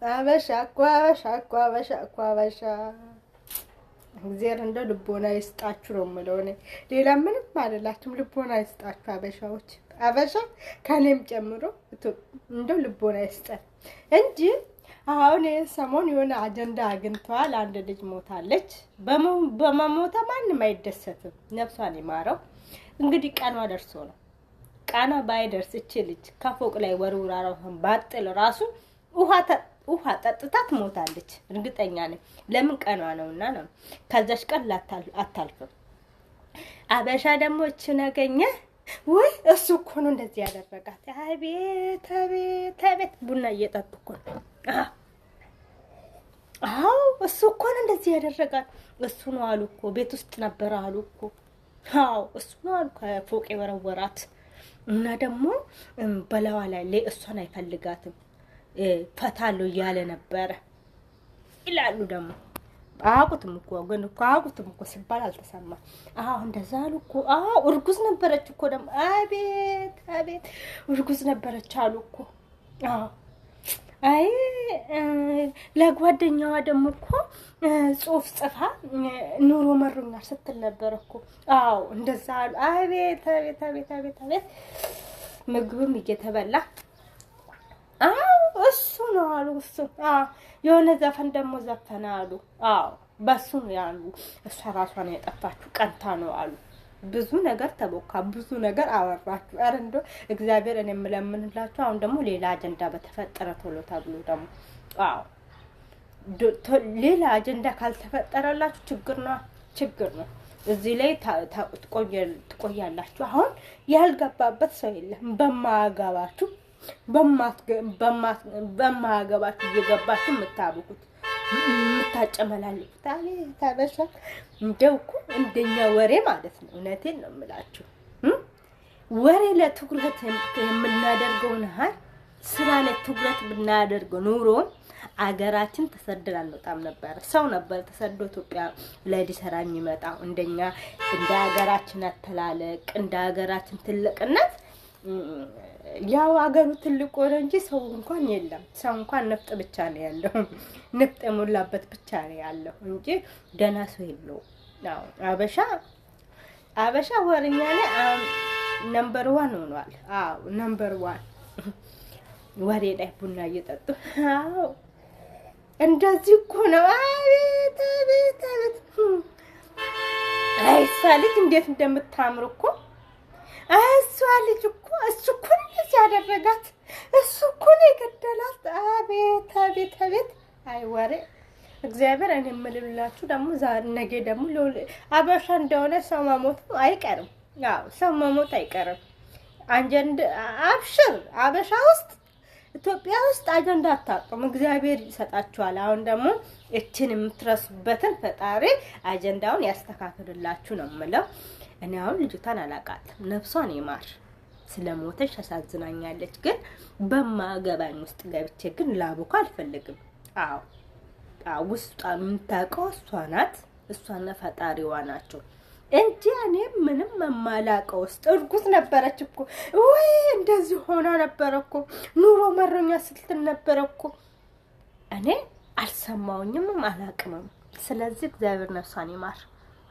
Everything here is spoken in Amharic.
አበሻ እኮ አበሻ እኮ አበሻ እኮ አበሻ እግዚአብሔር እንደው ልቦና ይስጣችሁ ነው የምለው እኔ ሌላ ምንም አይደላችሁም። ልቦና ይስጣችሁ አበሻዎች፣ አበሻ ከኔም ጨምሮ እንደው ልቦና ይስጣል እንጂ አሁን ሰሞን የሆነ አጀንዳ አግኝተዋል። አንድ ልጅ ሞታለች። በመሞታ ማንም አይደሰትም። ነፍሷን ይማረው። እንግዲህ ቀኗ ደርሶ ነው። ቀኗ ባይደርስ እቺ ልጅ ከፎቅ ላይ ወርውራ ራሷን ባጥል ራሱ ውሃ ጠጥታ ትሞታለች። እርግጠኛ ነኝ። ለምን ቀኗ ነውና ነው። ከዛሽ ቀን አታልፍም። አበሻ ደግሞ እቺ ነገኘ ወይ እሱ እኮ ነው እንደዚህ ያደረጋት። አቤት አቤት አቤት ቡና እየጠብኩ ነው። አዎ እሱ እኮ ነው እንደዚህ ያደረጋት። እሱ ነው አሉ እኮ ቤት ውስጥ ነበር አሉ እኮ። አዎ እሱ ነው አሉ ከፎቅ የወረወራት እና ደግሞ በላዋ ላይ እሷን አይፈልጋትም ፈታለው እያለ ነበረ ይላሉ። ደግሞ አቁትም እኮ ሲባል አልተሰማ። አዎ እንደዛ አሉ እኮ። አዎ እርጉዝ ነበረች እኮ ደግሞ አቤት አቤት እርጉዝ ነበረች አሉ እኮ። አዎ አይ ለጓደኛዋ ደግሞ እኮ ጽሁፍ ጽፋ ኑሮ መሩኛል ስትል ነበር እኮ። አዎ እንደዛ አሉ። አቤት አቤት አቤት አቤት አቤት ምግብም እየተበላ አዎ እሱ ነው አሉ እሱ። አዎ የሆነ ዘፈን ደግሞ ዘፈና አሉ። አዎ በሱ ነው ያሉ። እሷ ራሷን ያጠፋችሁ ቀንታ ነው አሉ። ብዙ ነገር ተቦካ፣ ብዙ ነገር አወራችሁ። አረ እንደው እግዚአብሔር እኔ የምለምንላችሁ አሁን ደግሞ ሌላ አጀንዳ በተፈጠረ ቶሎ ተብሎ ደግሞ አዎ ሌላ አጀንዳ ካልተፈጠረላችሁ ችግር ነው። እዚህ ላይ ትቆያላችሁ። አሁን ያልገባበት ሰው የለም። በማያገባችሁ እየገባችሁ የምታብቁት የምታጨመላልቁት ታበሻ እንደው እኮ እንደኛ ወሬ ማለት ነው። እውነቴን ነው የምላችሁ። ወሬ ለትኩረት የምናደርገው ነበር። ስራ ለትኩረት ብናደርገው ኑሮ አገራችን ተሰደን አንወጣም ነበር። ሰው ነበር ተሰዶ ኢትዮጵያ ላይ ሊሰራ የሚመጣው። እንደኛ እንደ ሀገራችን አተላለቅ እንደ ሀገራችን ትልቅነት ያው አገሩ ትልቅ ሆነ እንጂ ሰው እንኳን የለም። ሰው እንኳን ነፍጥ ብቻ ነው ያለው። ነፍጥ የሞላበት ብቻ ነው ያለው እንጂ ደህና ሰው የለውም። አዎ አበሻ ወርኛ ላይ ነምበር 1 ሆኗል። አዎ ነምበር 1 ወሬ ላይ ቡና እየጠጡ አዎ እንደዚህ እኮ ነው። አቤት አቤት አቤት አይሳ ልጅ እንዴት እንደምታምር እኮ እሷ ልጅ እኮ እሱ እኮ እንደዚህ ያደረጋት እሱ እኮ ነው የገደላት። አቤት አቤት አቤት አይ ወሬ እግዚአብሔር እኔ የምልላችሁ ደግሞ ነገ ደግሞ አበሻ እንደሆነ ሰው መሞት አይቀርም። ያው ሰው መሞት አይቀርም። አብሽር አበሻ ውስጥ ኢትዮጵያ ውስጥ አጀንዳ አታጡም። እግዚአብሔር ይሰጣችኋል። አሁን ደግሞ እቺን የምትረሱበትን ፈጣሪ አጀንዳውን ያስተካክልላችሁ ነው የምለው። እኔ አሁን ልጅቷን አላቃትም። ነፍሷን ይማር። ስለሞተች አሳዝናኛለች። ግን በማገባኝ ውስጥ ገብቼ ግን ላቡካ አልፈልግም። አዎ ውስጧ የምታውቀው እሷ ናት። እሷና ፈጣሪዋ ናቸው እንጂ እኔ ምንም መማላቀው ውስጥ እርጉዝ ነበረች እኮ ወይ እንደዚህ ሆና ነበር እኮ ኑሮ መረኛ ስትል ነበር እኮ። እኔ አልሰማውኝም አላቅምም። ስለዚህ እግዚአብሔር ነፍሷን ይማር።